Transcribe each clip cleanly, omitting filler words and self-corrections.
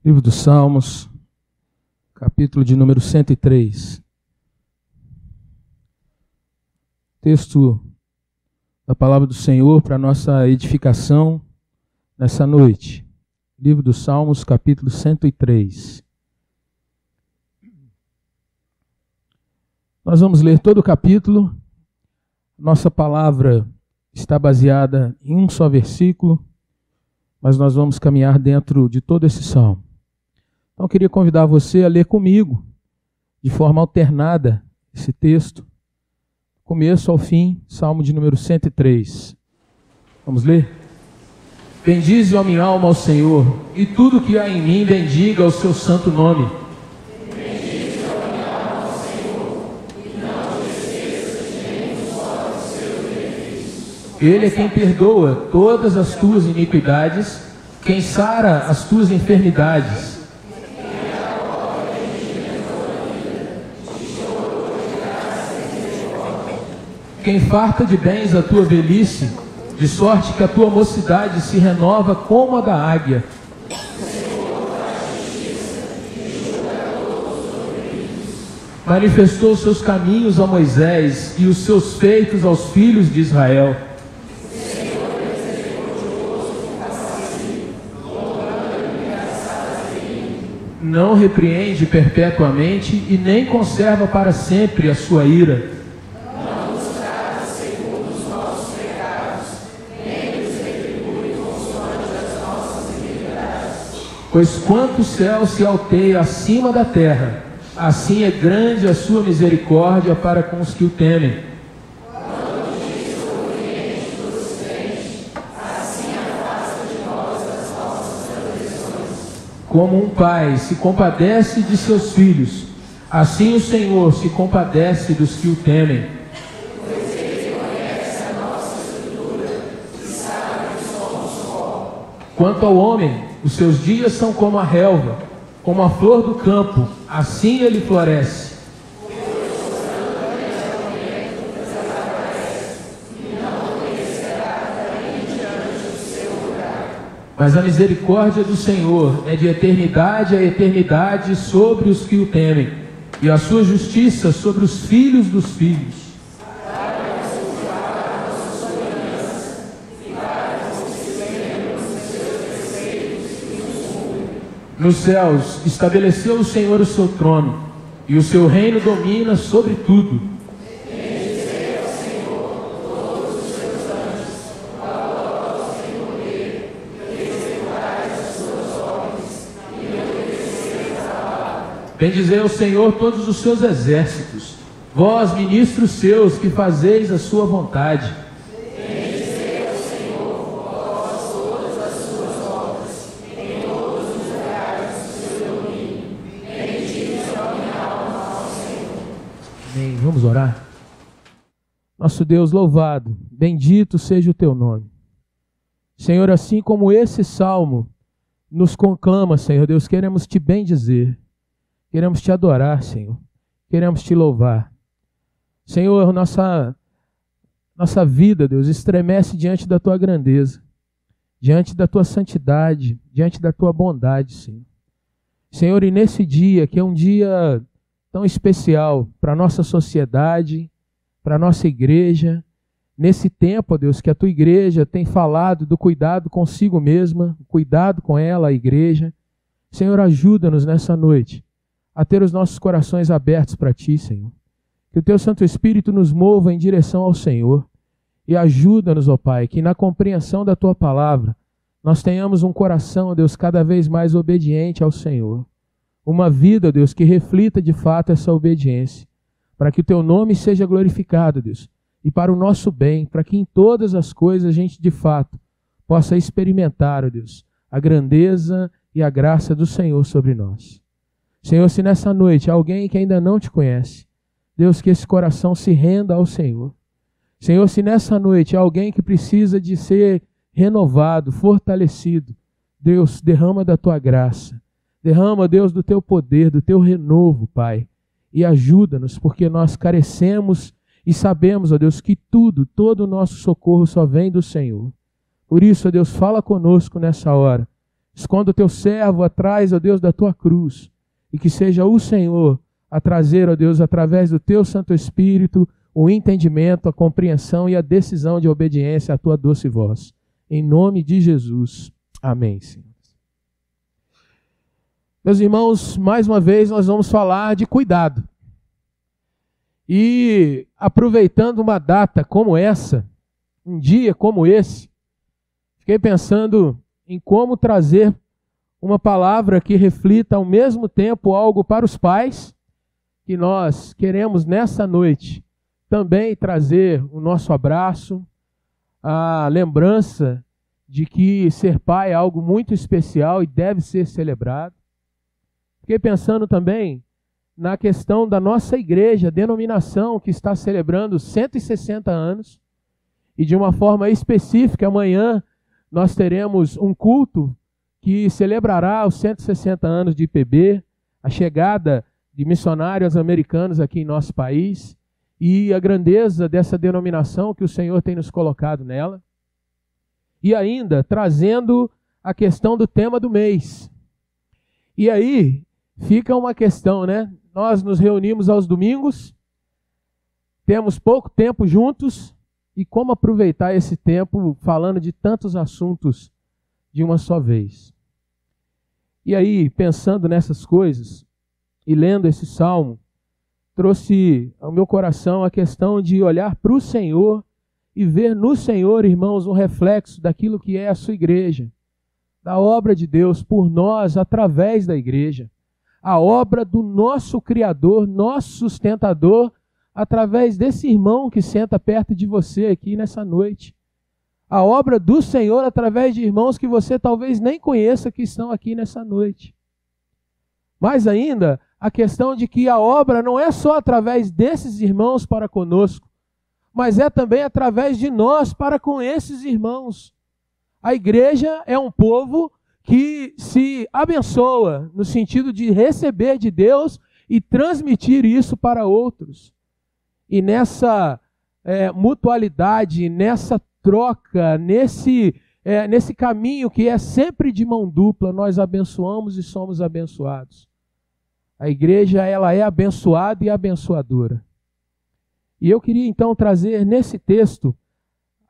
Livro dos Salmos, capítulo de número 103. Texto da palavra do Senhor para nossa edificação nessa noite. Livro dos Salmos, capítulo 103. Nós vamos ler todo o capítulo. Nossa palavra está baseada em um só versículo, mas nós vamos caminhar dentro de todo esse salmo. Então eu queria convidar você a ler comigo, de forma alternada, esse texto, começo ao fim, salmo de número 103. Vamos ler? Bendize, ó minha alma, ao Senhor, e tudo que há em mim bendiga o seu santo nome. Bendize, ó minha alma, ao Senhor, e não te esqueças de nenhum só dos seus benefícios. Ele é quem perdoa todas as tuas iniquidades, quem sara as tuas enfermidades. Quem farta de bens a tua velhice, de sorte que a tua mocidade se renova como a da águia. Manifestou os seus caminhos a Moisés e os seus feitos aos filhos de Israel. Não repreende perpetuamente e nem conserva para sempre a sua ira. Pois quanto o céu se alteia acima da terra, assim é grande a sua misericórdia para com os que o temem. Como um pai se compadece de seus filhos, assim o Senhor se compadece dos que o temem. Pois ele conhece a nossa estrutura e sabe que somos pó. Quanto ao homem, os seus dias são como a relva, como a flor do campo, assim ele floresce. Mas a misericórdia do Senhor é de eternidade a eternidade sobre os que o temem, e a sua justiça sobre os filhos dos filhos. Nos céus estabeleceu o Senhor o seu trono, e o seu reino domina sobre tudo. Bendizei ao Senhor todos os seus anjos, valorosos em poder, e executais as suas ordens, e obedeceis a palavra. Bendizei ao Senhor todos os seus exércitos, vós, ministros seus, que fazeis a sua vontade. Bendizei ao Senhor, vós todas as suas obras, em todos os lugares do seu domínio. Bendize, ó minha alma, ao Senhor. Amém. Vamos orar? Nosso Deus, louvado, bendito seja o teu nome. Senhor, assim como esse salmo nos conclama, Senhor Deus, queremos te bendizer, queremos te adorar, Senhor, queremos te louvar. Senhor, nossa vida, Deus, estremece diante da tua grandeza, diante da tua santidade, diante da tua bondade, Senhor. Senhor, e nesse dia, que é um dia tão especial para a nossa sociedade, para a nossa igreja, nesse tempo, ó Deus, que a tua igreja tem falado do cuidado consigo mesma, cuidado com ela, a igreja. Senhor, ajuda-nos nessa noite a ter os nossos corações abertos para ti, Senhor. Que o teu Santo Espírito nos mova em direção ao Senhor e ajuda-nos, ó Pai, que na compreensão da tua palavra nós tenhamos um coração, ó Deus, cada vez mais obediente ao Senhor. Uma vida, ó Deus, que reflita de fato essa obediência, para que o teu nome seja glorificado, Deus, e para o nosso bem, para que em todas as coisas a gente de fato possa experimentar, ó Deus, a grandeza e a graça do Senhor sobre nós. Senhor, se nessa noite há alguém que ainda não te conhece, Deus, que esse coração se renda ao Senhor. Senhor, se nessa noite há alguém que precisa de ser renovado, fortalecido, Deus, derrama da tua graça, derrama, Deus, do teu poder, do teu renovo, Pai, e ajuda-nos, porque nós carecemos e sabemos, ó Deus, que todo o nosso socorro só vem do Senhor. Por isso, ó Deus, fala conosco nessa hora. Esconda o teu servo atrás, ó Deus, da tua cruz. E que seja o Senhor a trazer, ó Deus, através do teu Santo Espírito, o entendimento, a compreensão e a decisão de obediência à tua doce voz. Em nome de Jesus. Amém, Senhor. Meus irmãos, mais uma vez nós vamos falar de cuidado. E aproveitando uma data como essa, um dia como esse, fiquei pensando em como trazer uma palavra que reflita ao mesmo tempo algo para os pais, que nós queremos nessa noite também trazer o nosso abraço, a lembrança de que ser pai é algo muito especial e deve ser celebrado. Fiquei pensando também na questão da nossa igreja, denominação que está celebrando 160 anos, e de uma forma específica, amanhã nós teremos um culto que celebrará os 160 anos de IPB, a chegada de missionários americanos aqui em nosso país e a grandeza dessa denominação que o Senhor tem nos colocado nela. E ainda trazendo a questão do tema do mês. E aí fica uma questão, né? Nós nos reunimos aos domingos, temos pouco tempo juntos, e como aproveitar esse tempo falando de tantos assuntos de uma só vez. E aí, pensando nessas coisas e lendo esse salmo, trouxe ao meu coração a questão de olhar para o Senhor e ver no Senhor, irmãos, um reflexo daquilo que é a sua igreja, da obra de Deus por nós, através da igreja, a obra do nosso Criador, nosso sustentador, através desse irmão que senta perto de você aqui nessa noite. A obra do Senhor através de irmãos que você talvez nem conheça que estão aqui nessa noite. Mais ainda, a questão de que a obra não é só através desses irmãos para conosco, mas é também através de nós para com esses irmãos. A igreja é um povo que se abençoa no sentido de receber de Deus e transmitir isso para outros. E nessa mutualidade, nessa troca, nesse caminho que é sempre de mão dupla, nós abençoamos e somos abençoados. A igreja, ela é abençoada e abençoadora. E eu queria então trazer nesse texto,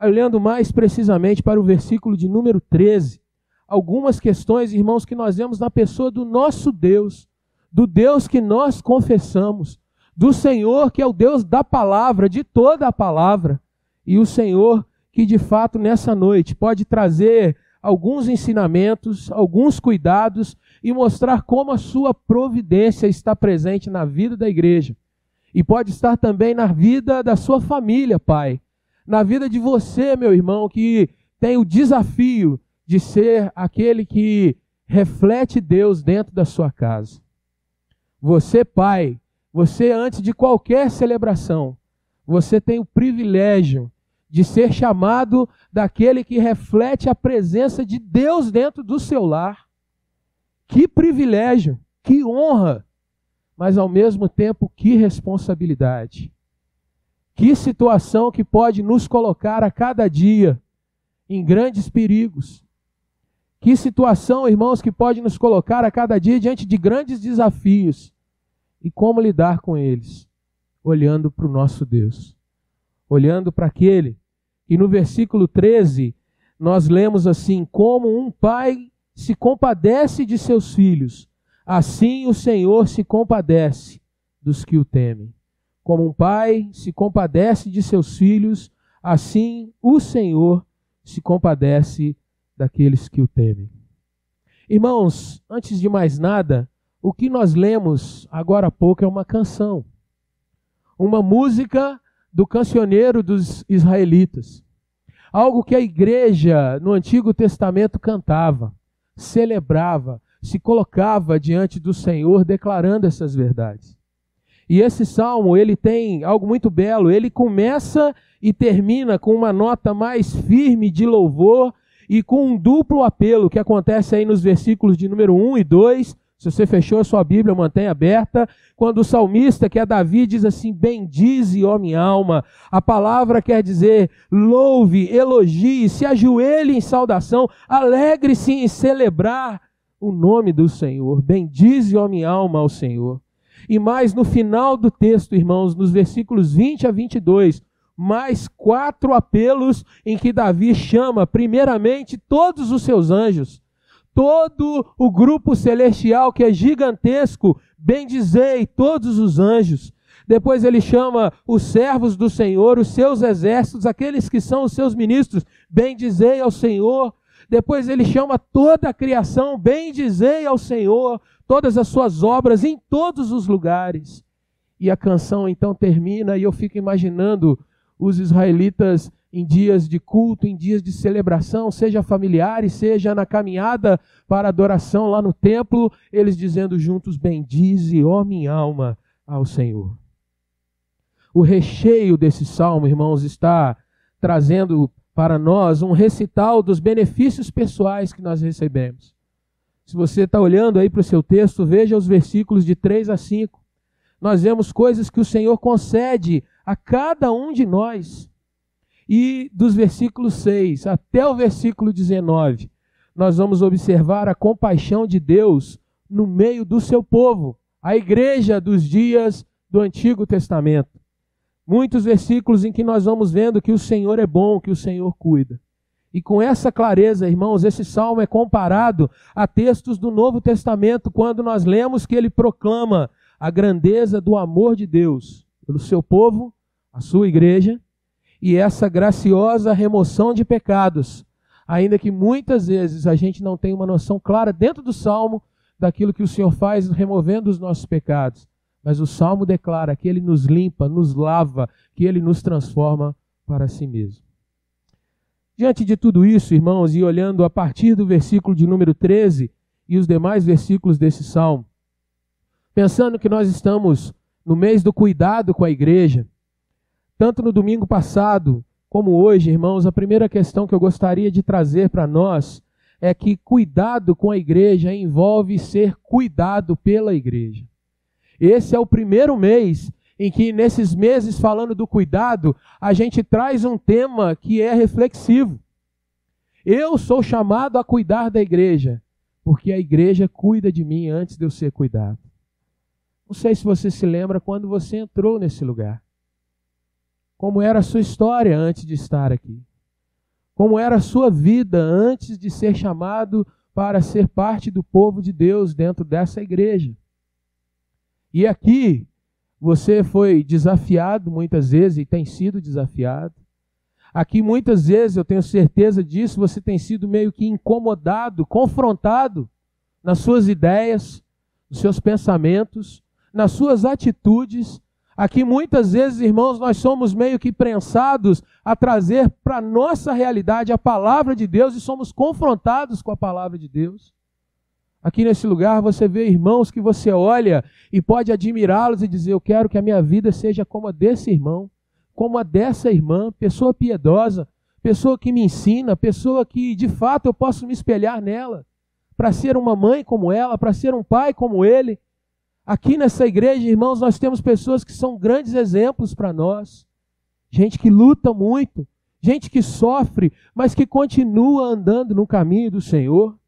olhando mais precisamente para o versículo de número 13, algumas questões, irmãos, que nós vemos na pessoa do nosso Deus, do Deus que nós confessamos, do Senhor que é o Deus da palavra, de toda a palavra, e o Senhor que de fato nessa noite pode trazer alguns ensinamentos, alguns cuidados e mostrar como a sua providência está presente na vida da igreja. E pode estar também na vida da sua família, Pai. Na vida de você, meu irmão, que tem o desafio de ser aquele que reflete Deus dentro da sua casa. Você, Pai, você antes de qualquer celebração, você tem o privilégio de ser chamado daquele que reflete a presença de Deus dentro do seu lar. Que privilégio, que honra, mas ao mesmo tempo que responsabilidade. Que situação que pode nos colocar a cada dia em grandes perigos. Que situação, irmãos, que pode nos colocar a cada dia diante de grandes desafios. E como lidar com eles? Olhando para o nosso Deus. Olhando para aquele que no versículo 13 nós lemos assim: como um pai se compadece de seus filhos, assim o Senhor se compadece dos que o temem. Como um pai se compadece de seus filhos, assim o Senhor se compadece daqueles que o temem. Irmãos, antes de mais nada, o que nós lemos agora há pouco é uma canção. Uma música do cancioneiro dos israelitas. Algo que a igreja no Antigo Testamento cantava, celebrava, se colocava diante do Senhor declarando essas verdades. E esse salmo, ele tem algo muito belo. Ele começa e termina com uma nota mais firme de louvor e com um duplo apelo que acontece aí nos versículos de número 1 e 2 Se você fechou a sua Bíblia, mantenha aberta. Quando o salmista, que é Davi, diz assim: bendize, ó minha alma. A palavra quer dizer louve, elogie, se ajoelhe em saudação, alegre-se em celebrar o nome do Senhor. Bendize, ó minha alma, ao Senhor. E mais no final do texto, irmãos, nos versículos 20 a 22, mais 4 apelos em que Davi chama, primeiramente, todos os seus anjos. Todo o grupo celestial que é gigantesco, bendizei todos os anjos. Depois ele chama os servos do Senhor, os seus exércitos, aqueles que são os seus ministros, bendizei ao Senhor. Depois ele chama toda a criação, bendizei ao Senhor, todas as suas obras em todos os lugares. E a canção então termina e eu fico imaginando os israelitas em dias de culto, em dias de celebração, seja familiares, seja na caminhada para adoração lá no templo, eles dizendo juntos: bendize, ó minha alma, ao Senhor. O recheio desse salmo, irmãos, está trazendo para nós um recital dos benefícios pessoais que nós recebemos. Se você está olhando aí para o seu texto, veja os versículos de 3 a 5. Nós vemos coisas que o Senhor concede a cada um de nós. E dos versículos 6 até o versículo 19, nós vamos observar a compaixão de Deus no meio do seu povo, a igreja dos dias do Antigo Testamento. Muitos versículos em que nós vamos vendo que o Senhor é bom, que o Senhor cuida. E com essa clareza, irmãos, esse salmo é comparado a textos do Novo Testamento, quando nós lemos que ele proclama a grandeza do amor de Deus pelo seu povo, a sua igreja, e essa graciosa remoção de pecados, ainda que muitas vezes a gente não tenha uma noção clara dentro do Salmo daquilo que o Senhor faz removendo os nossos pecados. Mas o Salmo declara que Ele nos limpa, nos lava, que Ele nos transforma para si mesmo. Diante de tudo isso, irmãos, e olhando a partir do versículo de número 13 e os demais versículos desse Salmo, pensando que nós estamos no mês do cuidado com a igreja, tanto no domingo passado como hoje, irmãos, a primeira questão que eu gostaria de trazer para nós é que cuidado com a igreja envolve ser cuidado pela igreja. Esse é o primeiro mês em que, nesses meses falando do cuidado, a gente traz um tema que é reflexivo. Eu sou chamado a cuidar da igreja, porque a igreja cuida de mim antes de eu ser cuidado. Não sei se você se lembra quando você entrou nesse lugar. Como era a sua história antes de estar aqui? Como era a sua vida antes de ser chamado para ser parte do povo de Deus dentro dessa igreja? E aqui você foi desafiado muitas vezes e tem sido desafiado. Aqui muitas vezes, eu tenho certeza disso, você tem sido meio que incomodado, confrontado nas suas ideias, nos seus pensamentos, nas suas atitudes. Aqui muitas vezes, irmãos, nós somos meio que prensados a trazer para a nossa realidade a palavra de Deus e somos confrontados com a palavra de Deus. Aqui nesse lugar você vê irmãos que você olha e pode admirá-los e dizer: eu quero que a minha vida seja como a desse irmão, como a dessa irmã, pessoa piedosa, pessoa que me ensina, pessoa que de fato eu posso me espelhar nela, para ser uma mãe como ela, para ser um pai como ele. Aqui nessa igreja, irmãos, nós temos pessoas que são grandes exemplos para nós. Gente que luta muito, gente que sofre, mas que continua andando no caminho do Senhor.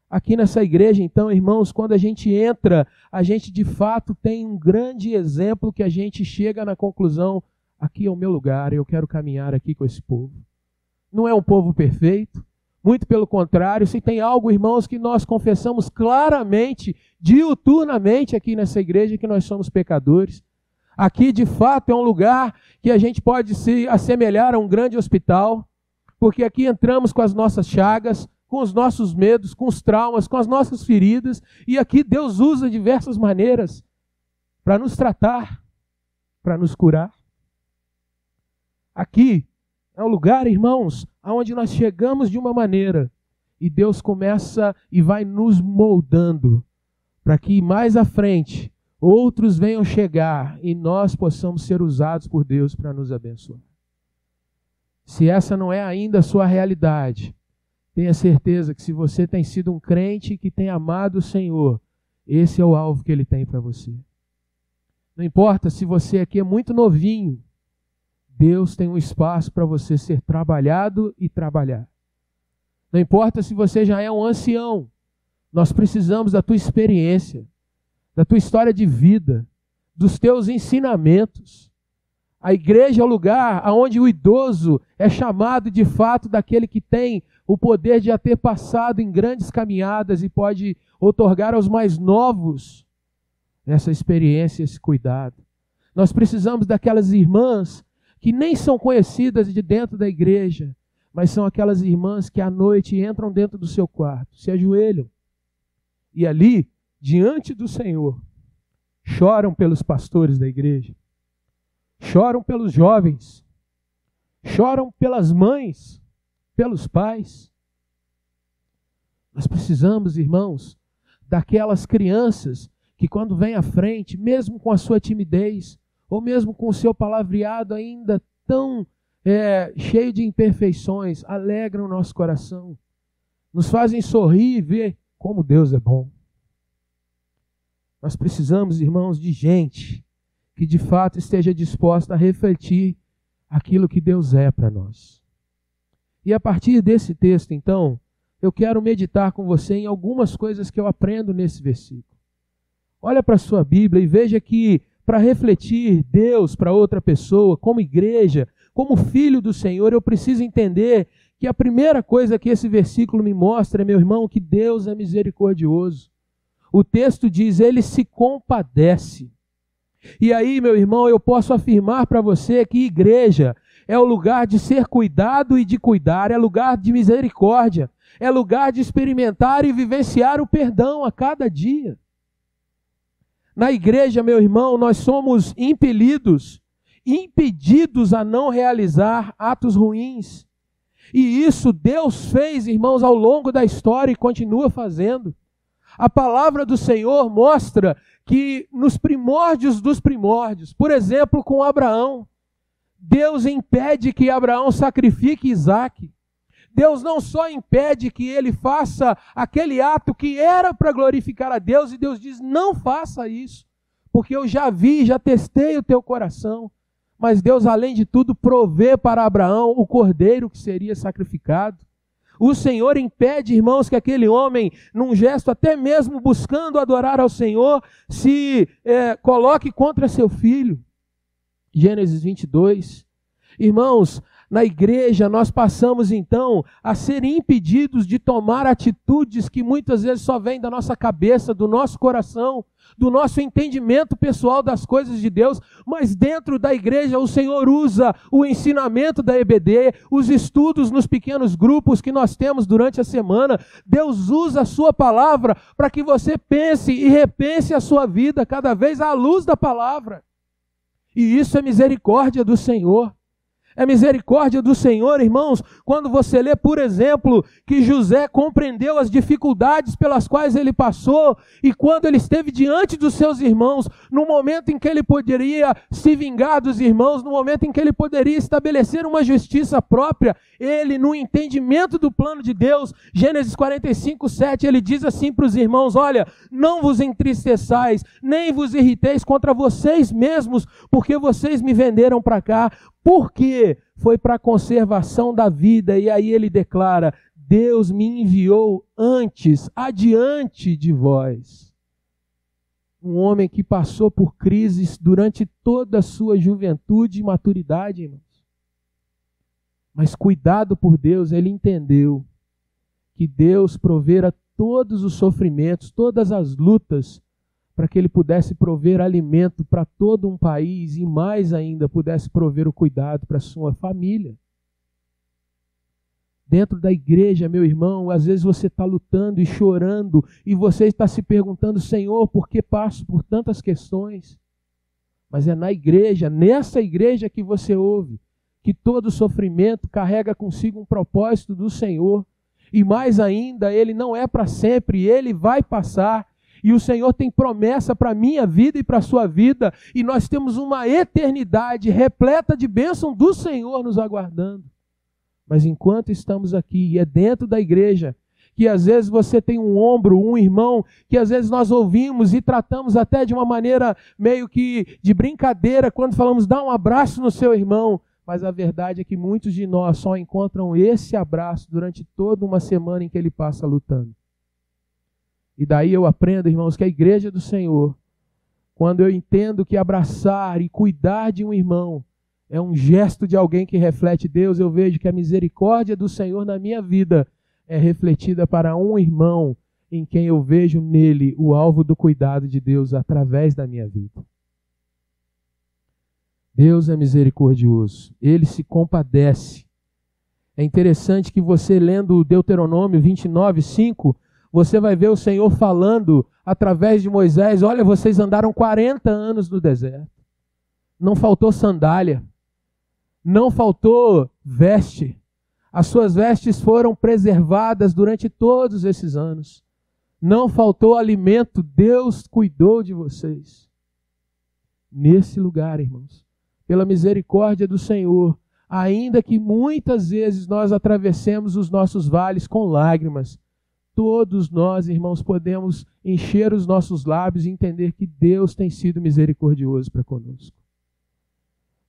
Aqui nessa igreja, então, irmãos, quando a gente entra, a gente de fato tem um grande exemplo que a gente chega na conclusão: aqui é o meu lugar, eu quero caminhar aqui com esse povo. Não é um povo perfeito, muito pelo contrário. Se tem algo, irmãos, que nós confessamos claramente, diuturnamente aqui nessa igreja, que nós somos pecadores. Aqui, de fato, é um lugar que a gente pode se assemelhar a um grande hospital, porque aqui entramos com as nossas chagas, com os nossos medos, com os traumas, com as nossas feridas, e aqui Deus usa diversas maneiras para nos tratar, para nos curar. Aqui é um lugar, irmãos, onde nós chegamos de uma maneira e Deus começa e vai nos moldando para que mais à frente outros venham chegar e nós possamos ser usados por Deus para nos abençoar. Se essa não é ainda a sua realidade, tenha certeza que se você tem sido um crente que tem amado o Senhor, Esse é o alvo que Ele tem para você. Não importa se você aqui é muito novinho, Deus tem um espaço para você ser trabalhado e trabalhar. Não importa se você já é um ancião, nós precisamos da tua experiência, da tua história de vida, dos teus ensinamentos. A igreja é o lugar onde o idoso é chamado de fato daquele que tem o poder de já ter passado em grandes caminhadas e pode outorgar aos mais novos essa experiência, esse cuidado. Nós precisamos daquelas irmãs que nem são conhecidas de dentro da igreja, mas são aquelas irmãs que à noite entram dentro do seu quarto, se ajoelham e ali, diante do Senhor, choram pelos pastores da igreja, choram pelos jovens, choram pelas mães, pelos pais. Nós precisamos, irmãos, daquelas crianças que quando vêm à frente, mesmo com a sua timidez, ou mesmo com o seu palavreado ainda tão cheio de imperfeições, alegram o nosso coração, nos fazem sorrir e ver como Deus é bom. Nós precisamos, irmãos, de gente que de fato esteja disposta a refletir aquilo que Deus é para nós. E a partir desse texto, então, eu quero meditar com você em algumas coisas que eu aprendo nesse versículo. Olha para a sua Bíblia e veja que para refletir Deus para outra pessoa, como igreja, como filho do Senhor, eu preciso entender que a primeira coisa que esse versículo me mostra, meu irmão, que Deus é misericordioso. O texto diz, Ele se compadece. E aí, meu irmão, eu posso afirmar para você que igreja é o lugar de ser cuidado e de cuidar, é lugar de misericórdia, é lugar de experimentar e vivenciar o perdão a cada dia. Na igreja, meu irmão, nós somos impedidos a não realizar atos ruins. E isso Deus fez, irmãos, ao longo da história e continua fazendo. A palavra do Senhor mostra que nos primórdios dos primórdios, por exemplo, com Abraão, Deus impede que Abraão sacrifique Isaque. Deus não só impede que ele faça aquele ato que era para glorificar a Deus, e Deus diz, não faça isso, porque eu já vi, já testei o teu coração. Mas Deus, além de tudo, provê para Abraão o cordeiro que seria sacrificado. O Senhor impede, irmãos, que aquele homem, num gesto até mesmo buscando adorar ao Senhor, se coloque contra seu filho. Gênesis 22. Irmãos, na igreja nós passamos então a ser impedidos de tomar atitudes que muitas vezes só vêm da nossa cabeça, do nosso coração, do nosso entendimento pessoal das coisas de Deus, mas dentro da igreja o Senhor usa o ensinamento da EBD, os estudos nos pequenos grupos que nós temos durante a semana. Deus usa a sua palavra para que você pense e repense a sua vida cada vez à luz da palavra. E isso é misericórdia do Senhor. É misericórdia do Senhor, irmãos, quando você lê, por exemplo, que José compreendeu as dificuldades pelas quais ele passou, e quando ele esteve diante dos seus irmãos, no momento em que ele poderia se vingar dos irmãos, no momento em que ele poderia estabelecer uma justiça própria, ele, no entendimento do plano de Deus, Gênesis 45, 7, ele diz assim para os irmãos, olha, não vos entristeçais, nem vos irriteis contra vocês mesmos, porque vocês me venderam para cá, porque foi para a conservação da vida. E aí ele declara, Deus me enviou antes, adiante de vós. Um homem que passou por crises durante toda a sua juventude e maturidade, irmãos. Mas cuidado por Deus, ele entendeu que Deus provera todos os sofrimentos, todas as lutas, para que ele pudesse prover alimento para todo um país e mais ainda pudesse prover o cuidado para a sua família. Dentro da igreja, meu irmão, às vezes você está lutando e chorando e você está se perguntando, Senhor, por que passo por tantas questões? Mas é na igreja, nessa igreja que você ouve, que todo sofrimento carrega consigo um propósito do Senhor. E mais ainda, ele não é para sempre, ele vai passar. E o Senhor tem promessa para a minha vida e para a sua vida. E nós temos uma eternidade repleta de bênção do Senhor nos aguardando. Mas enquanto estamos aqui, e é dentro da igreja, que às vezes você tem um ombro, um irmão, que às vezes nós ouvimos e tratamos até de uma maneira meio que de brincadeira, quando falamos, dá um abraço no seu irmão. Mas a verdade é que muitos de nós só encontram esse abraço durante toda uma semana em que ele passa lutando. E daí eu aprendo, irmãos, que a igreja do Senhor, quando eu entendo que abraçar e cuidar de um irmão é um gesto de alguém que reflete Deus, eu vejo que a misericórdia do Senhor na minha vida é refletida para um irmão em quem eu vejo nele o alvo do cuidado de Deus através da minha vida. Deus é misericordioso, Ele se compadece. É interessante que você, lendo Deuteronômio 29:5, você vai ver o Senhor falando através de Moisés, olha, vocês andaram 40 anos no deserto. Não faltou sandália, não faltou veste. As suas vestes foram preservadas durante todos esses anos. Não faltou alimento, Deus cuidou de vocês. Nesse lugar, irmãos, pela misericórdia do Senhor, ainda que muitas vezes nós atravessemos os nossos vales com lágrimas, todos nós, irmãos, podemos encher os nossos lábios e entender que Deus tem sido misericordioso para conosco.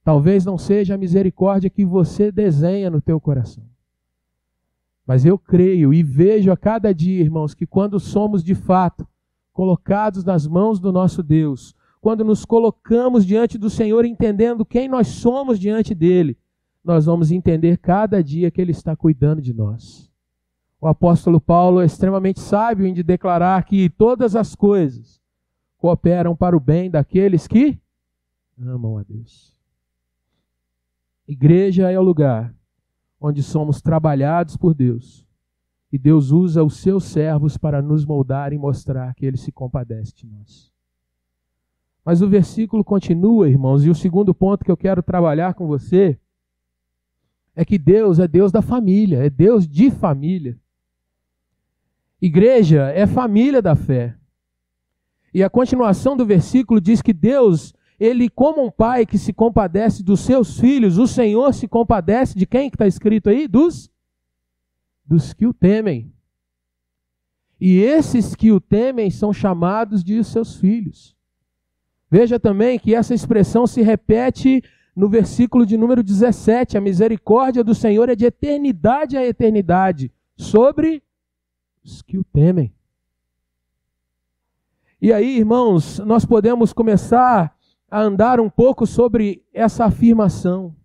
Talvez não seja a misericórdia que você desenha no teu coração. Mas eu creio e vejo a cada dia, irmãos, que quando somos de fato colocados nas mãos do nosso Deus, quando nos colocamos diante do Senhor entendendo quem nós somos diante dele, nós vamos entender cada dia que ele está cuidando de nós. O apóstolo Paulo é extremamente sábio em de declarar que todas as coisas cooperam para o bem daqueles que amam a Deus. Igreja é o lugar onde somos trabalhados por Deus e Deus usa os seus servos para nos moldar e mostrar que ele se compadece de nós. Mas o versículo continua, irmãos, e o segundo ponto que eu quero trabalhar com você é que Deus é Deus da família, é Deus de família. Igreja é família da fé. E a continuação do versículo diz que Deus, ele como um pai que se compadece dos seus filhos, o Senhor se compadece de quem que está escrito aí? Dos que o temem. E esses que o temem são chamados de seus filhos. Veja também que essa expressão se repete no versículo de número 17. A misericórdia do Senhor é de eternidade a eternidade sobre os que o temem. E aí, irmãos, nós podemos começar a andar um pouco sobre essa afirmação.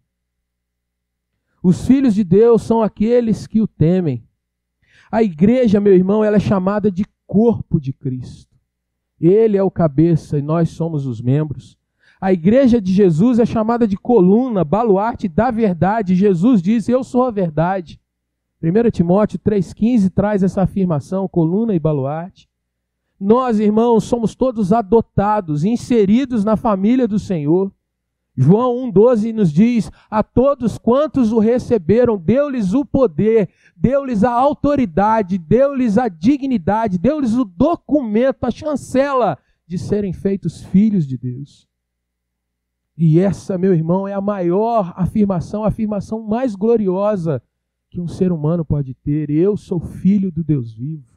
Os filhos de Deus são aqueles que o temem. A igreja, meu irmão, ela é chamada de corpo de Cristo. Ele é o cabeça e nós somos os membros. A igreja de Jesus é chamada de coluna, baluarte da verdade. Jesus diz, eu sou a verdade. 1 Timóteo 3,15 traz essa afirmação, coluna e baluarte. Nós, irmãos, somos todos adotados, inseridos na família do Senhor. João 1,12 nos diz, a todos quantos o receberam, deu-lhes o poder, deu-lhes a autoridade, deu-lhes a dignidade, deu-lhes o documento, a chancela de serem feitos filhos de Deus. E essa, meu irmão, é a maior afirmação, a afirmação mais gloriosa que um ser humano pode ter. Eu sou filho do Deus vivo.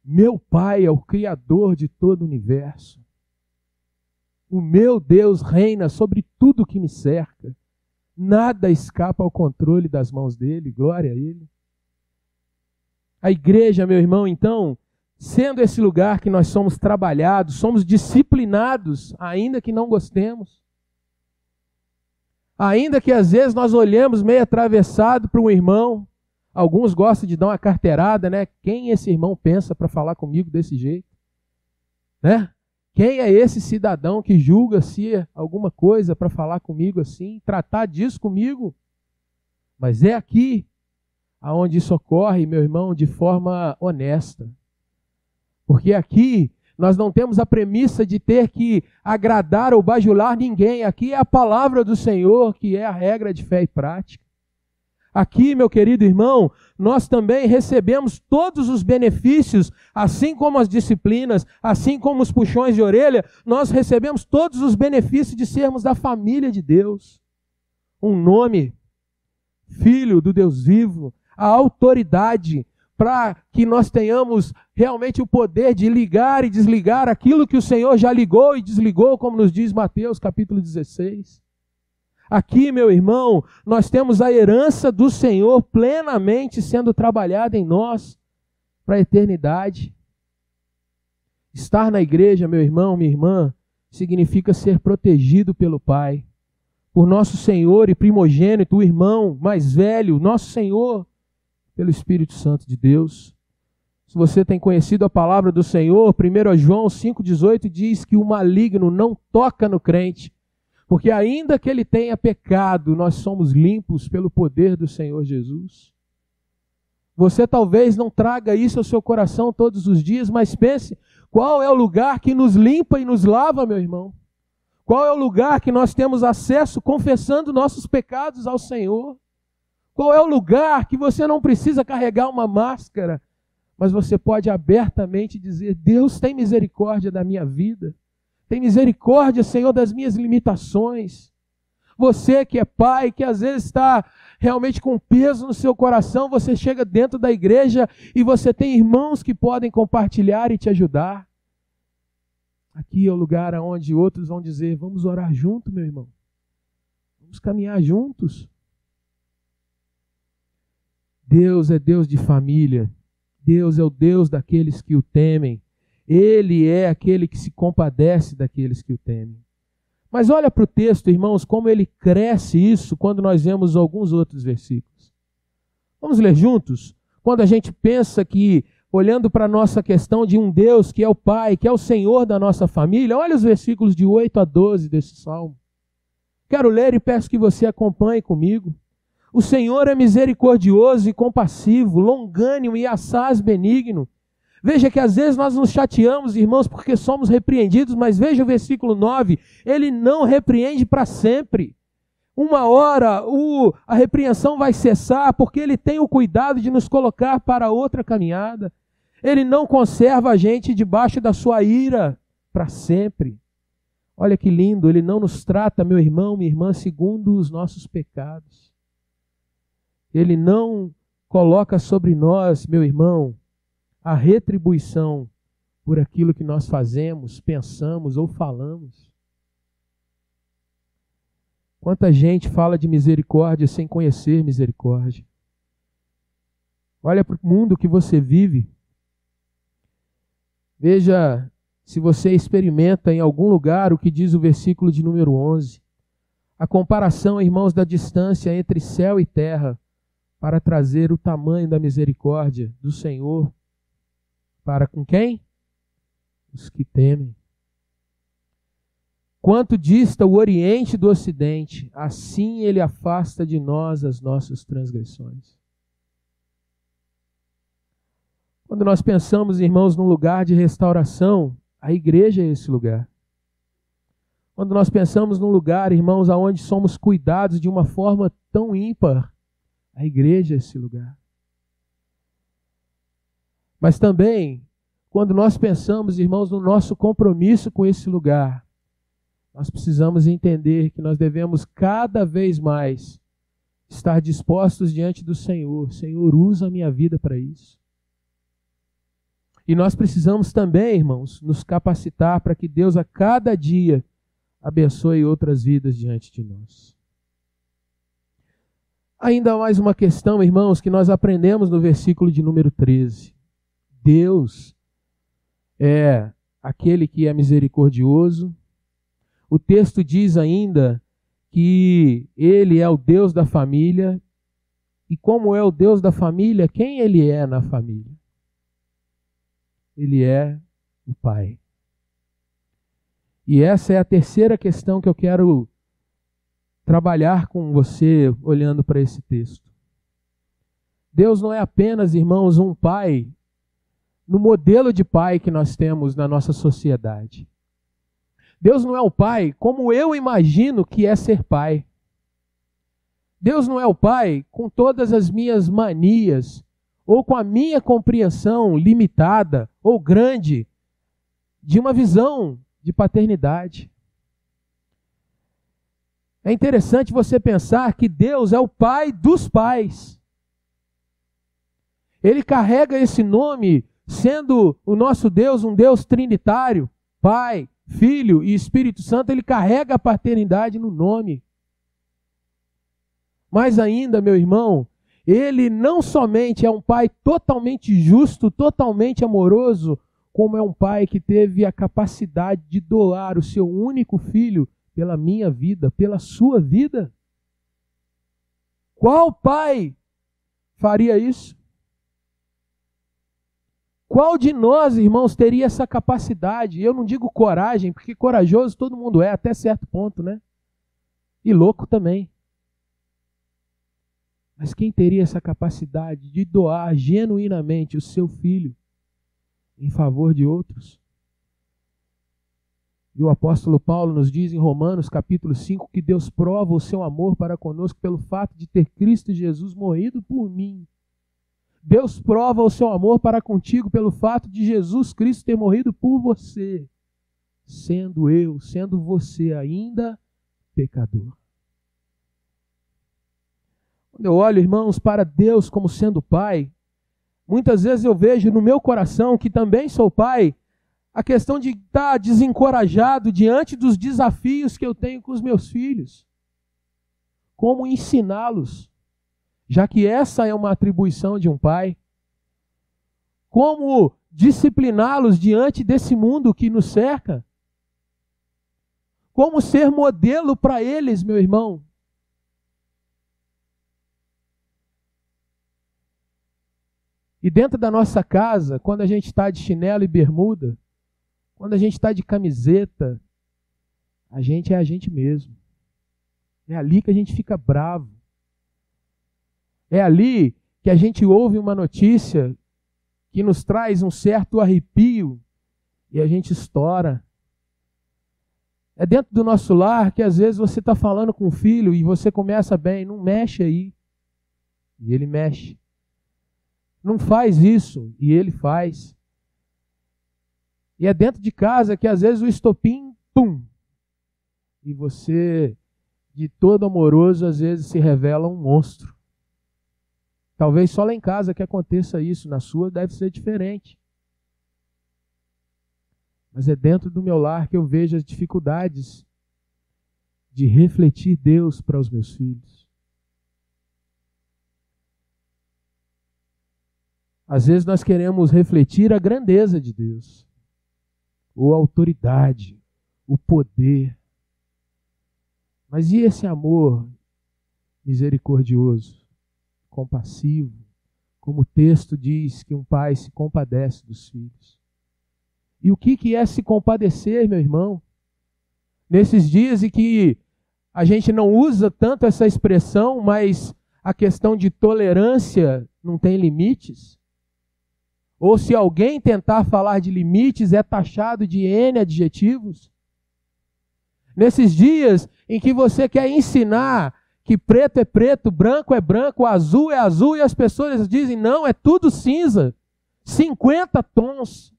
Meu Pai é o Criador de todo o universo. O meu Deus reina sobre tudo que me cerca. Nada escapa ao controle das mãos dele, glória a ele. A igreja, meu irmão, então, sendo esse lugar que nós somos trabalhados, somos disciplinados, ainda que não gostemos. Ainda que às vezes nós olhemos meio atravessado para um irmão, alguns gostam de dar uma carteirada, né? Quem esse irmão pensa para falar comigo desse jeito? Né? Quem é esse cidadão que julga-se alguma coisa para falar comigo assim, tratar disso comigo? Mas é aqui aonde isso ocorre, meu irmão, de forma honesta. Porque aqui nós não temos a premissa de ter que agradar ou bajular ninguém. Aqui é a palavra do Senhor que é a regra de fé e prática. Aqui, meu querido irmão, nós também recebemos todos os benefícios, assim como as disciplinas, assim como os puxões de orelha, nós recebemos todos os benefícios de sermos da família de Deus. Um nome, filho do Deus vivo, a autoridade, para que nós tenhamos realmente o poder de ligar e desligar aquilo que o Senhor já ligou e desligou, como nos diz Mateus capítulo 16. Aqui, meu irmão, nós temos a herança do Senhor plenamente sendo trabalhada em nós para a eternidade. Estar na igreja, meu irmão, minha irmã, significa ser protegido pelo Pai, por nosso Senhor e primogênito, o irmão mais velho, nosso Senhor, pelo Espírito Santo de Deus. Se você tem conhecido a palavra do Senhor, 1 João 5,18 diz que o maligno não toca no crente, porque ainda que ele tenha pecado, nós somos limpos pelo poder do Senhor Jesus. Você talvez não traga isso ao seu coração todos os dias, mas pense, qual é o lugar que nos limpa e nos lava, meu irmão? Qual é o lugar que nós temos acesso confessando nossos pecados ao Senhor? Qual é o lugar que você não precisa carregar uma máscara, mas você pode abertamente dizer, Deus tem misericórdia da minha vida. Tem misericórdia, Senhor, das minhas limitações. Você que é pai, que às vezes está realmente com peso no seu coração, você chega dentro da igreja e você tem irmãos que podem compartilhar e te ajudar. Aqui é o lugar onde outros vão dizer, vamos orar junto, meu irmão. Vamos caminhar juntos. Deus é Deus de família. Deus é o Deus daqueles que o temem. Ele é aquele que se compadece daqueles que o temem. Mas olha para o texto, irmãos, como ele cresce isso quando nós vemos alguns outros versículos. Vamos ler juntos? Quando a gente pensa que, olhando para a nossa questão de um Deus que é o Pai, que é o Senhor da nossa família, olha os versículos de 8 a 12 desse salmo. Quero ler e peço que você acompanhe comigo. O Senhor é misericordioso e compassivo, longânimo e assaz benigno. Veja que às vezes nós nos chateamos, irmãos, porque somos repreendidos, mas veja o versículo 9, ele não repreende para sempre. Uma hora a repreensão vai cessar, porque ele tem o cuidado de nos colocar para outra caminhada. Ele não conserva a gente debaixo da sua ira para sempre. Olha que lindo, ele não nos trata, meu irmão, minha irmã, segundo os nossos pecados. Ele não coloca sobre nós, meu irmão, a retribuição por aquilo que nós fazemos, pensamos ou falamos. Quanta gente fala de misericórdia sem conhecer misericórdia. Olha para o mundo que você vive. Veja se você experimenta em algum lugar o que diz o versículo de número 11. A comparação, irmãos, da distância entre céu e terra para trazer o tamanho da misericórdia do Senhor. Para com quem? Os que temem. Quanto dista o Oriente do Ocidente, assim ele afasta de nós as nossas transgressões. Quando nós pensamos, irmãos, num lugar de restauração, a igreja é esse lugar. Quando nós pensamos num lugar, irmãos, aonde somos cuidados de uma forma tão ímpar, a igreja é esse lugar. Mas também, quando nós pensamos, irmãos, no nosso compromisso com esse lugar, nós precisamos entender que nós devemos cada vez mais estar dispostos diante do Senhor. Senhor, usa a minha vida para isso. E nós precisamos também, irmãos, nos capacitar para que Deus a cada dia abençoe outras vidas diante de nós. Ainda mais uma questão, irmãos, que nós aprendemos no versículo de número 13. Deus é aquele que é misericordioso. O texto diz ainda que Ele é o Deus da família. E como é o Deus da família, quem Ele é na família? Ele é o Pai. E essa é a terceira questão que eu quero trabalhar com você olhando para esse texto. Deus não é apenas, irmãos, um Pai no modelo de pai que nós temos na nossa sociedade. Deus não é o pai como eu imagino que é ser pai. Deus não é o pai com todas as minhas manias ou com a minha compreensão limitada ou grande de uma visão de paternidade. É interessante você pensar que Deus é o pai dos pais. Ele carrega esse nome, sendo o nosso Deus um Deus trinitário, Pai, Filho e Espírito Santo. Ele carrega a paternidade no nome. Mais ainda, meu irmão, ele não somente é um pai totalmente justo, totalmente amoroso, como é um pai que teve a capacidade de doar o seu único filho pela minha vida, pela sua vida. Qual pai faria isso? Qual de nós, irmãos, teria essa capacidade? Eu não digo coragem, porque corajoso todo mundo é, até certo ponto, né? E louco também. Mas quem teria essa capacidade de doar genuinamente o seu filho em favor de outros? E o apóstolo Paulo nos diz em Romanos capítulo 5 que Deus prova o seu amor para conosco pelo fato de ter Cristo Jesus morrido por mim. Deus prova o seu amor para contigo pelo fato de Jesus Cristo ter morrido por você, sendo você ainda pecador. Quando eu olho, irmãos, para Deus como sendo Pai, muitas vezes eu vejo no meu coração, que também sou pai, a questão de estar desencorajado diante dos desafios que eu tenho com os meus filhos. Como ensiná-los, já que essa é uma atribuição de um pai. Como discipliná-los diante desse mundo que nos cerca. Como ser modelo para eles, meu irmão. E dentro da nossa casa, quando a gente está de chinelo e bermuda, quando a gente está de camiseta, a gente é a gente mesmo. É ali que a gente fica bravo. É ali que a gente ouve uma notícia que nos traz um certo arrepio e a gente estoura. É dentro do nosso lar que às vezes você está falando com o filho e você começa bem, não mexe aí. E ele mexe. Não faz isso, e ele faz. E é dentro de casa que às vezes o estopim, pum! E você, de todo amoroso, às vezes se revela um monstro. Talvez só lá em casa que aconteça isso, na sua deve ser diferente. Mas é dentro do meu lar que eu vejo as dificuldades de refletir Deus para os meus filhos. Às vezes nós queremos refletir a grandeza de Deus, ou a autoridade, o poder. Mas e esse amor misericordioso, compassivo, como o texto diz que um pai se compadece dos filhos? E o que é se compadecer, meu irmão? Nesses dias em que a gente não usa tanto essa expressão, mas a questão de tolerância não tem limites. Ou se alguém tentar falar de limites, é taxado de N adjetivos. Nesses dias em que você quer ensinar que preto é preto, branco é branco, azul é azul, e as pessoas dizem, não, é tudo cinza. 50 tons.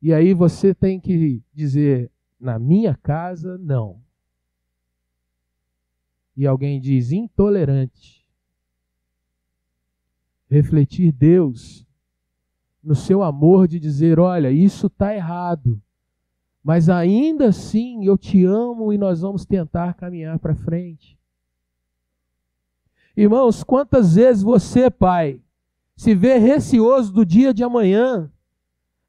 E aí você tem que dizer, na minha casa, não. E alguém diz, intolerante. Refletir Deus no seu amor de dizer, olha, isso está errado, mas ainda assim eu te amo e nós vamos tentar caminhar para frente. Irmãos, quantas vezes você, pai, se vê receoso do dia de amanhã,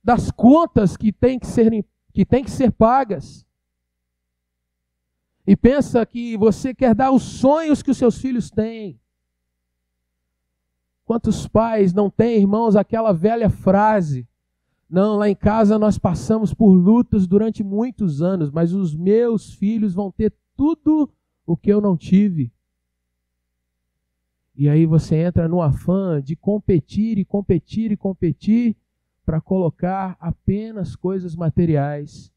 das contas que tem que ser pagas, e pensa que você quer dar os sonhos que os seus filhos têm. Quantos pais não têm, irmãos, aquela velha frase, não, lá em casa nós passamos por lutas durante muitos anos, mas os meus filhos vão ter tudo o que eu não tive. E aí você entra no afã de competir e competir e competir para colocar apenas coisas materiais.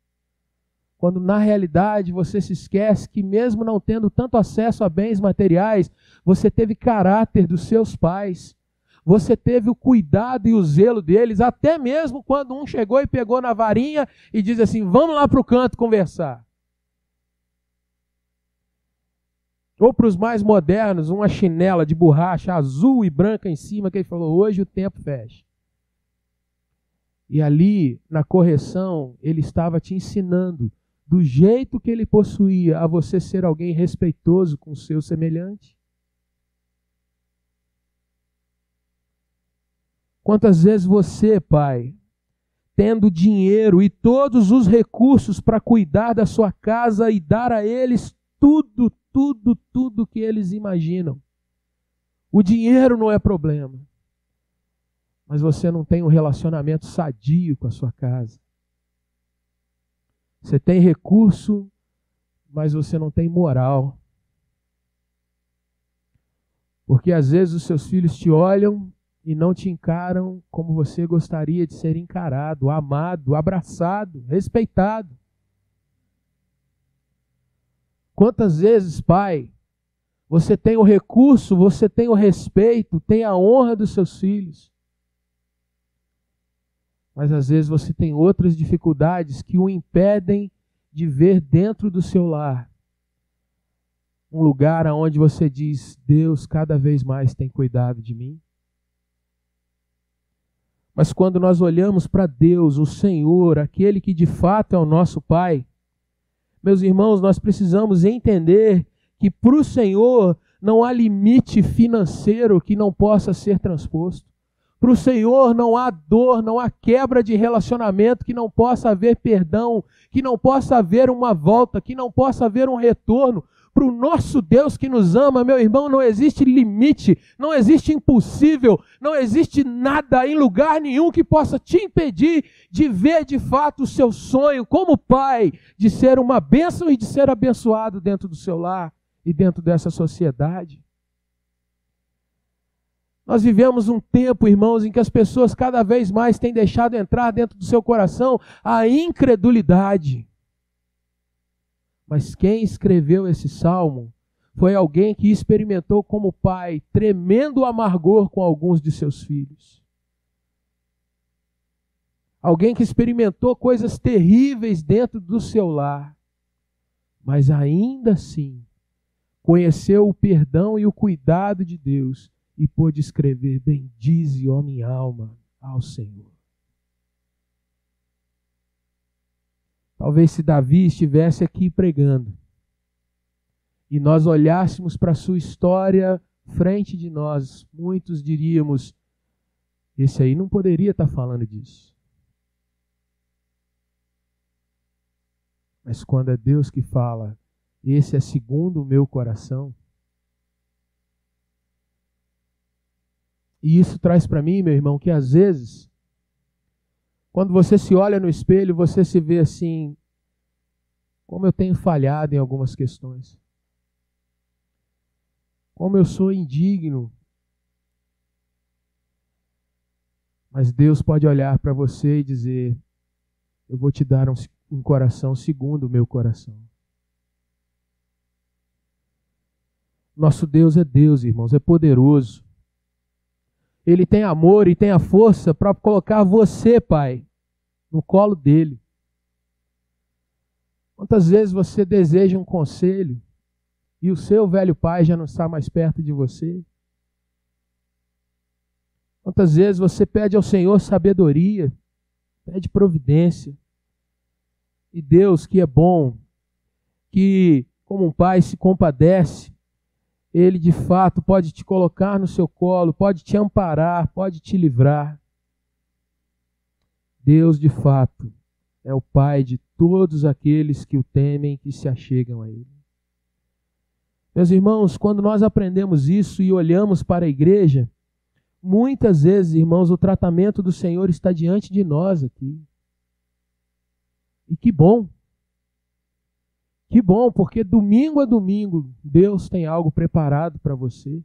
Quando na realidade você se esquece que mesmo não tendo tanto acesso a bens materiais, você teve caráter dos seus pais. Você teve o cuidado e o zelo deles, até mesmo quando um chegou e pegou na varinha e diz assim, vamos lá para o canto conversar. Ou para os mais modernos, uma chinela de borracha azul e branca em cima, que ele falou, hoje o tempo fecha. E ali, na correção, ele estava te ensinando, do jeito que ele possuía, a você ser alguém respeitoso com o seu semelhante. Quantas vezes você, pai, tendo dinheiro e todos os recursos para cuidar da sua casa e dar a eles tudo que eles imaginam. O dinheiro não é problema. Mas você não tem um relacionamento sadio com a sua casa. Você tem recurso, mas você não tem moral. Porque às vezes os seus filhos te olham e não te encaram como você gostaria de ser encarado, amado, abraçado, respeitado. Quantas vezes, pai, você tem o recurso, você tem o respeito, tem a honra dos seus filhos. Mas às vezes você tem outras dificuldades que o impedem de ver dentro do seu lar um lugar onde você diz, Deus cada vez mais tem cuidado de mim. Mas quando nós olhamos para Deus, o Senhor, aquele que de fato é o nosso Pai, meus irmãos, nós precisamos entender que para o Senhor não há limite financeiro que não possa ser transposto. Para o Senhor não há dor, não há quebra de relacionamento, que não possa haver perdão, que não possa haver uma volta, que não possa haver um retorno. Para o nosso Deus que nos ama, meu irmão, não existe limite, não existe impossível, não existe nada em lugar nenhum que possa te impedir de ver de fato o seu sonho como pai, de ser uma bênção e de ser abençoado dentro do seu lar e dentro dessa sociedade. Nós vivemos um tempo, irmãos, em que as pessoas cada vez mais têm deixado entrar dentro do seu coração a incredulidade. Mas quem escreveu esse salmo foi alguém que experimentou como pai tremendo amargor com alguns de seus filhos. Alguém que experimentou coisas terríveis dentro do seu lar, mas ainda assim conheceu o perdão e o cuidado de Deus e pôde escrever, bendize, ó minha alma, ao Senhor. Talvez se Davi estivesse aqui pregando e nós olhássemos para a sua história frente de nós, muitos diríamos, esse aí não poderia estar falando disso. Mas quando é Deus que fala, esse é segundo o meu coração, e isso traz para mim, meu irmão, que às vezes, quando você se olha no espelho, você se vê assim, como eu tenho falhado em algumas questões. Como eu sou indigno. Mas Deus pode olhar para você e dizer, eu vou te dar um coração segundo o meu coração. Nosso Deus é Deus, irmãos, é poderoso. Ele tem amor e tem a força para colocar você, pai, no colo dele. Quantas vezes você deseja um conselho e o seu velho pai já não está mais perto de você? Quantas vezes você pede ao Senhor sabedoria, pede providência, e Deus, que é bom, que como um pai se compadece, Ele de fato pode te colocar no seu colo, pode te amparar, pode te livrar. Deus de fato é o Pai de todos aqueles que o temem, que se achegam a Ele. Meus irmãos, quando nós aprendemos isso e olhamos para a igreja, muitas vezes, irmãos, o tratamento do Senhor está diante de nós aqui. E que bom! Que bom, porque domingo a domingo Deus tem algo preparado para você.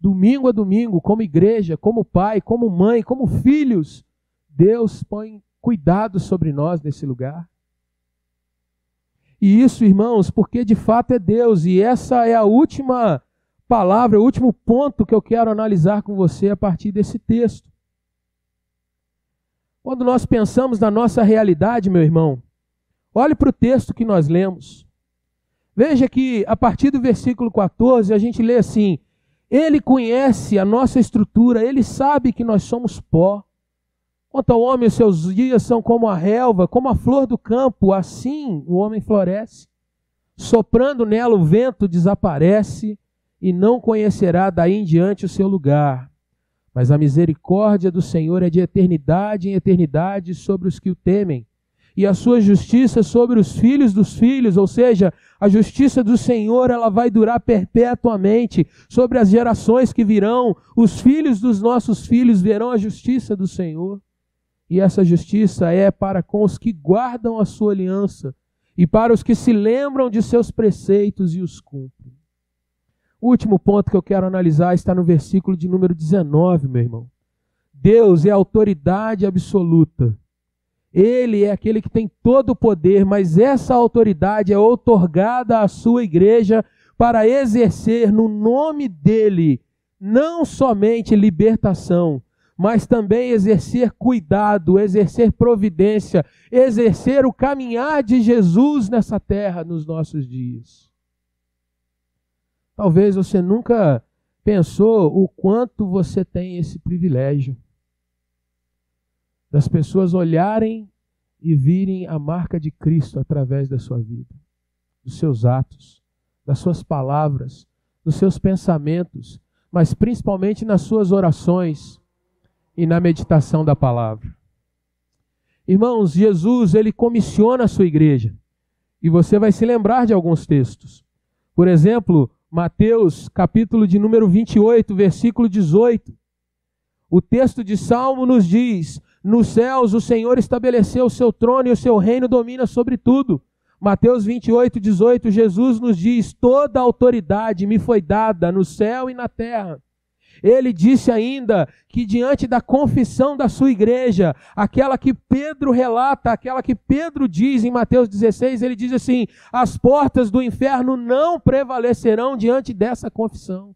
Domingo a domingo, como igreja, como pai, como mãe, como filhos, Deus põe cuidado sobre nós nesse lugar. E isso, irmãos, porque de fato é Deus. E essa é a última palavra, o último ponto que eu quero analisar com você a partir desse texto. Quando nós pensamos na nossa realidade, meu irmão, olhe para o texto que nós lemos. Veja que a partir do versículo 14 a gente lê assim: Ele conhece a nossa estrutura, Ele sabe que nós somos pó. Quanto ao homem, os seus dias são como a relva, como a flor do campo, assim o homem floresce. Soprando nela o vento desaparece e não conhecerá daí em diante o seu lugar. Mas a misericórdia do Senhor é de eternidade em eternidade sobre os que o temem, e a sua justiça sobre os filhos dos filhos, ou seja, a justiça do Senhor ela vai durar perpetuamente sobre as gerações que virão. Os filhos dos nossos filhos verão a justiça do Senhor. E essa justiça é para com os que guardam a sua aliança e para os que se lembram de seus preceitos e os cumprem. O último ponto que eu quero analisar está no versículo de número 19, meu irmão. Deus é a autoridade absoluta. Ele é aquele que tem todo o poder, mas essa autoridade é outorgada à sua igreja para exercer no nome dele não somente libertação, mas também exercer cuidado, exercer providência, exercer o caminhar de Jesus nessa terra nos nossos dias. Talvez você nunca pensou o quanto você tem esse privilégio das pessoas olharem e virem a marca de Cristo através da sua vida, dos seus atos, das suas palavras, dos seus pensamentos, mas principalmente nas suas orações e na meditação da palavra. Irmãos, Jesus, ele comissiona a sua igreja. E você vai se lembrar de alguns textos. Por exemplo, Mateus, capítulo de número 28, versículo 18. O texto de Salmo nos diz: nos céus o Senhor estabeleceu o seu trono e o seu reino domina sobre tudo. Mateus 28, 18, Jesus nos diz: toda a autoridade me foi dada no céu e na terra. Ele disse ainda que diante da confissão da sua igreja, aquela que Pedro relata, aquela que Pedro diz em Mateus 16, ele diz assim: as portas do inferno não prevalecerão diante dessa confissão.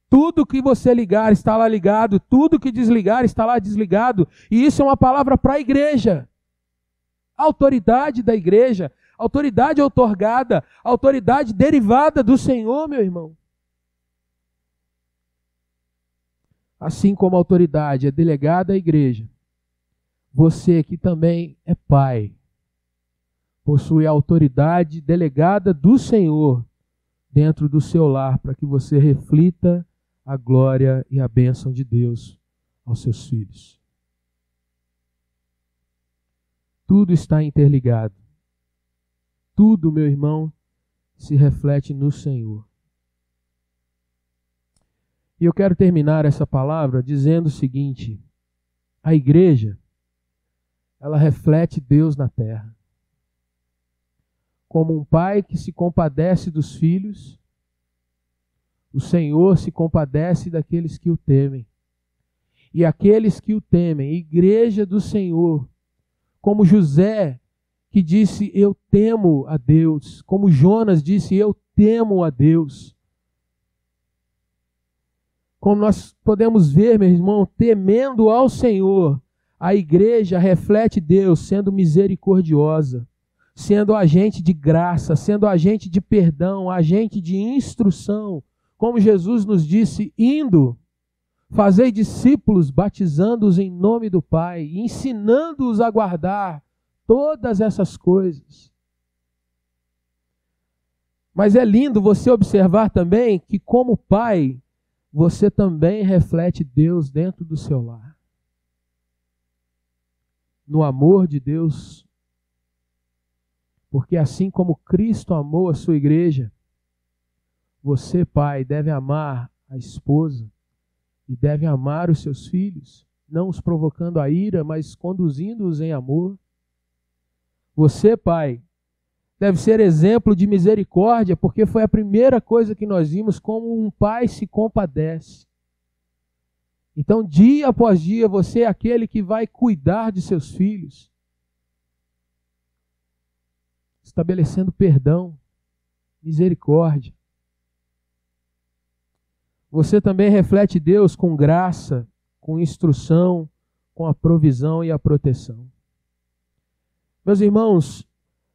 Tudo que você ligar está lá ligado, tudo que desligar está lá desligado, e isso é uma palavra para a igreja. A autoridade da igreja, autoridade outorgada, autoridade derivada do Senhor, meu irmão. Assim como a autoridade é delegada à igreja, você que também é pai, possui a autoridade delegada do Senhor dentro do seu lar, para que você reflita a glória e a bênção de Deus aos seus filhos. Tudo está interligado. Tudo, meu irmão, se reflete no Senhor. E eu quero terminar essa palavra dizendo o seguinte: a igreja, ela reflete Deus na terra. Como um pai que se compadece dos filhos, o Senhor se compadece daqueles que o temem. E aqueles que o temem, igreja do Senhor, como José, que disse: eu temo a Deus, como Jonas disse: eu temo a Deus. Como nós podemos ver, meu irmão, temendo ao Senhor, a igreja reflete Deus sendo misericordiosa, sendo agente de graça, sendo agente de perdão, agente de instrução. Como Jesus nos disse: indo, fazei discípulos, batizando-os em nome do Pai, ensinando-os a guardar todas essas coisas. Mas é lindo você observar também que, como pai, você também reflete Deus dentro do seu lar. No amor de Deus. Porque assim como Cristo amou a sua igreja, você, pai, deve amar a esposa e deve amar os seus filhos, não os provocando a ira, mas conduzindo-os em amor. Você, pai, deve ser exemplo de misericórdia, porque foi a primeira coisa que nós vimos, como um pai se compadece. Então, dia após dia, você é aquele que vai cuidar de seus filhos, estabelecendo perdão, misericórdia. Você também reflete Deus com graça, com instrução, com a provisão e a proteção. Meus irmãos,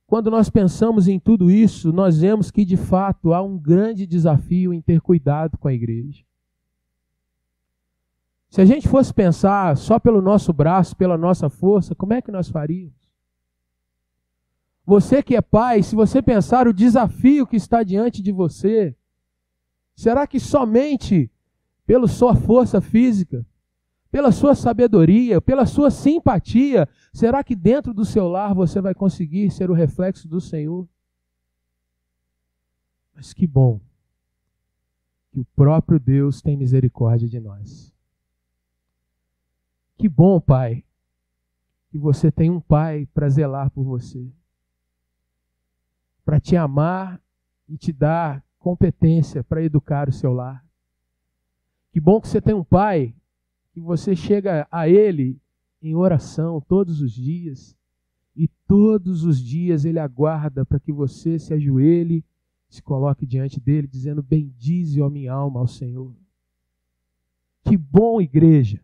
quando nós pensamos em tudo isso, nós vemos que de fato há um grande desafio em ter cuidado com a igreja. Se a gente fosse pensar só pelo nosso braço, pela nossa força, como é que nós faríamos? Você que é pai, se você pensar o desafio que está diante de você, será que somente pela sua força física, pela sua sabedoria, pela sua simpatia, será que dentro do seu lar você vai conseguir ser o reflexo do Senhor? Mas que bom que o próprio Deus tem misericórdia de nós. Que bom, Pai, que você tem um Pai para zelar por você, para te amar e te dar competência para educar o seu lar. Que bom que você tem um Pai que você chega a Ele em oração todos os dias, e todos os dias Ele aguarda para que você se ajoelhe, se coloque diante dEle, dizendo: bendize, ó minha alma, ao Senhor. Que bom, igreja,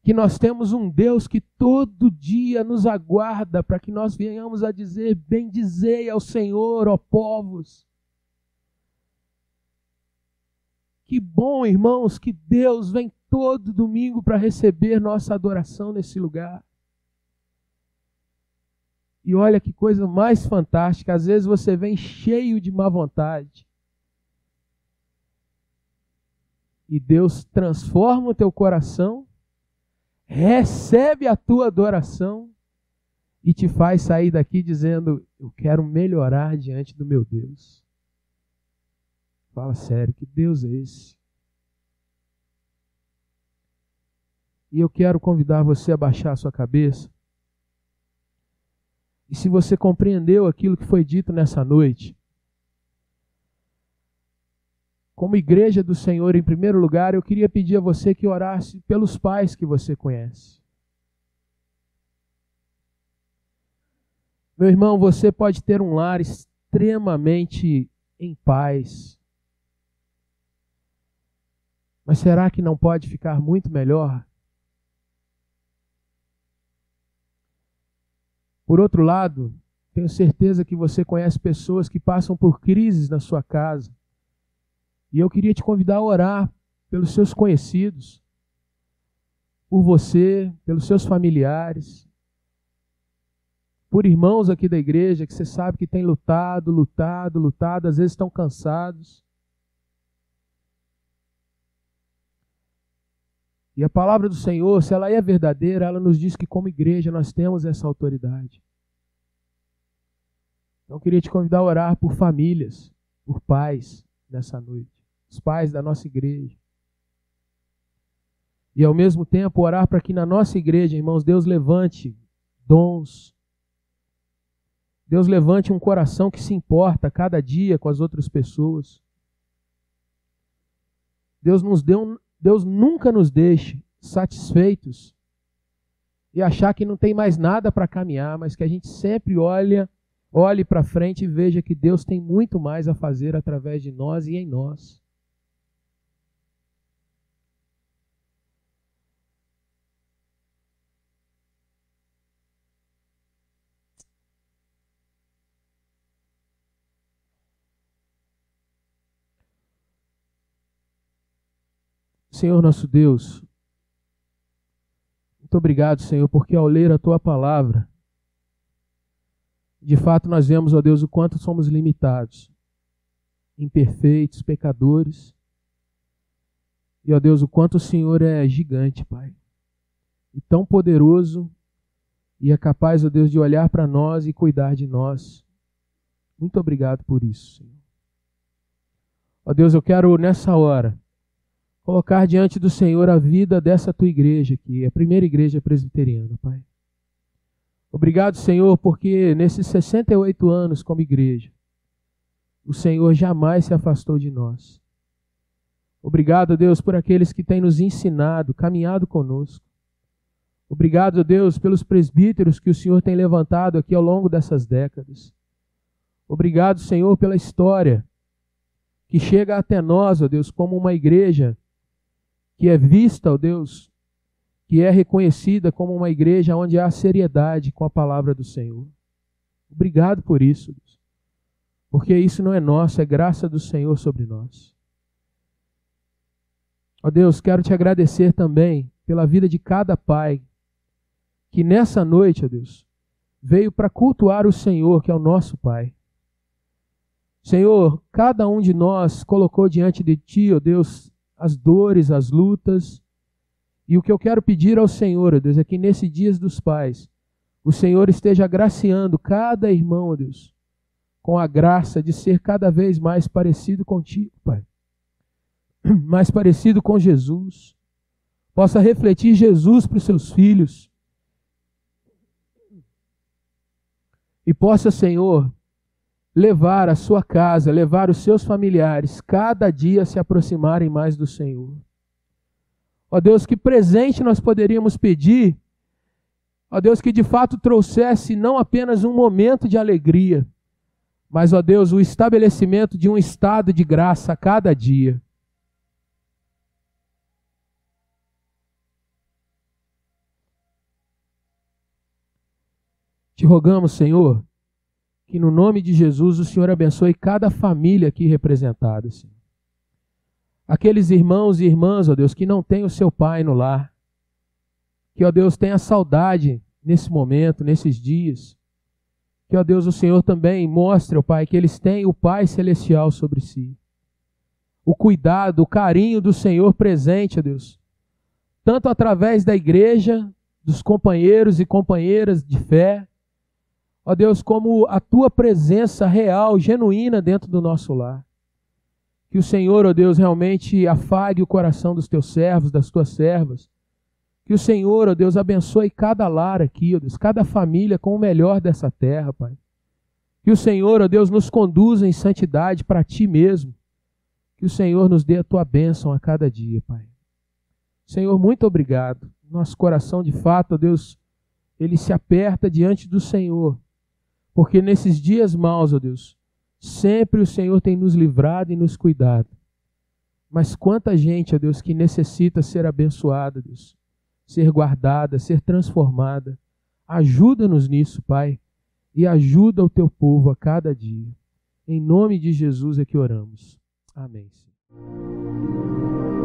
que nós temos um Deus que todo dia nos aguarda para que nós venhamos a dizer: bendizei ao Senhor, ó povos. Que bom, irmãos, que Deus vem todo domingo para receber nossa adoração nesse lugar. E olha que coisa mais fantástica, às vezes você vem cheio de má vontade. E Deus transforma o teu coração, recebe a tua adoração e te faz sair daqui dizendo: eu quero melhorar diante do meu Deus. Fala sério, que Deus é esse? E eu quero convidar você a baixar a sua cabeça. E se você compreendeu aquilo que foi dito nessa noite, como igreja do Senhor, em primeiro lugar, eu queria pedir a você que orasse pelos pais que você conhece. Meu irmão, você pode ter um lar extremamente em paz. Mas será que não pode ficar muito melhor? Por outro lado, tenho certeza que você conhece pessoas que passam por crises na sua casa. E eu queria te convidar a orar pelos seus conhecidos, por você, pelos seus familiares, por irmãos aqui da igreja que você sabe que têm lutado, às vezes estão cansados. E a palavra do Senhor, se ela é verdadeira, ela nos diz que como igreja nós temos essa autoridade. Então eu queria te convidar a orar por famílias, por pais nessa noite, os pais da nossa igreja. E ao mesmo tempo orar para que na nossa igreja, irmãos, Deus levante dons. Deus levante um coração que se importa cada dia com as outras pessoas. Deus nunca nos deixe satisfeitos e achar que não tem mais nada para caminhar, mas que a gente sempre olhe para frente e veja que Deus tem muito mais a fazer através de nós e em nós. Senhor nosso Deus, muito obrigado, Senhor, porque ao ler a Tua palavra, de fato nós vemos, ó Deus, o quanto somos limitados, imperfeitos, pecadores, e, ó Deus, o quanto o Senhor é gigante, Pai, e tão poderoso, e é capaz, ó Deus, de olhar para nós e cuidar de nós. Muito obrigado por isso, Senhor. Ó Deus, eu quero nessa hora colocar diante do Senhor a vida dessa Tua igreja aqui, a primeira igreja presbiteriana, Pai. Obrigado, Senhor, porque nesses 68 anos como igreja, o Senhor jamais se afastou de nós. Obrigado, Deus, por aqueles que têm nos ensinado, caminhado conosco. Obrigado, Deus, pelos presbíteros que o Senhor tem levantado aqui ao longo dessas décadas. Obrigado, Senhor, pela história que chega até nós, ó Deus, como uma igreja que é vista, ó Deus, que é reconhecida como uma igreja onde há seriedade com a palavra do Senhor. Obrigado por isso, Deus. Porque isso não é nosso, é graça do Senhor sobre nós. Ó Deus, quero te agradecer também pela vida de cada pai que nessa noite, ó Deus, veio para cultuar o Senhor, que é o nosso Pai. Senhor, cada um de nós colocou diante de Ti, ó Deus, as dores, as lutas. E o que eu quero pedir ao Senhor, ó Deus, é que nesse Dias dos Pais, o Senhor esteja agraciando cada irmão, ó Deus, com a graça de ser cada vez mais parecido contigo, Pai. Mais parecido com Jesus. Possa refletir Jesus para os seus filhos. E possa, Senhor, levar a sua casa, levar os seus familiares, cada dia se aproximarem mais do Senhor. Ó Deus, que presente nós poderíamos pedir, ó Deus, que de fato trouxesse não apenas um momento de alegria, mas, ó Deus, o estabelecimento de um estado de graça a cada dia. Te rogamos, Senhor, que no nome de Jesus o Senhor abençoe cada família aqui representada, Senhor. Aqueles irmãos e irmãs, ó Deus, que não têm o seu pai no lar. Que, ó Deus, tenha saudade nesse momento, nesses dias. Que, ó Deus, o Senhor também mostre, ó Pai, que eles têm o Pai Celestial sobre si. O cuidado, o carinho do Senhor presente, ó Deus. Tanto através da igreja, dos companheiros e companheiras de fé, ó Deus, como a Tua presença real, genuína dentro do nosso lar. Que o Senhor, ó Deus, realmente afague o coração dos Teus servos, das Tuas servas. Que o Senhor, ó Deus, abençoe cada lar aqui, ó Deus, cada família com o melhor dessa terra, Pai. Que o Senhor, ó Deus, nos conduza em santidade para Ti mesmo. Que o Senhor nos dê a Tua bênção a cada dia, Pai. Senhor, muito obrigado. Nosso coração, de fato, ó Deus, ele se aperta diante do Senhor. Porque nesses dias maus, ó Deus, sempre o Senhor tem nos livrado e nos cuidado. Mas quanta gente, ó Deus, que necessita ser abençoada, Deus, ser guardada, ser transformada. Ajuda-nos nisso, Pai, e ajuda o Teu povo a cada dia. Em nome de Jesus é que oramos. Amém, Senhor.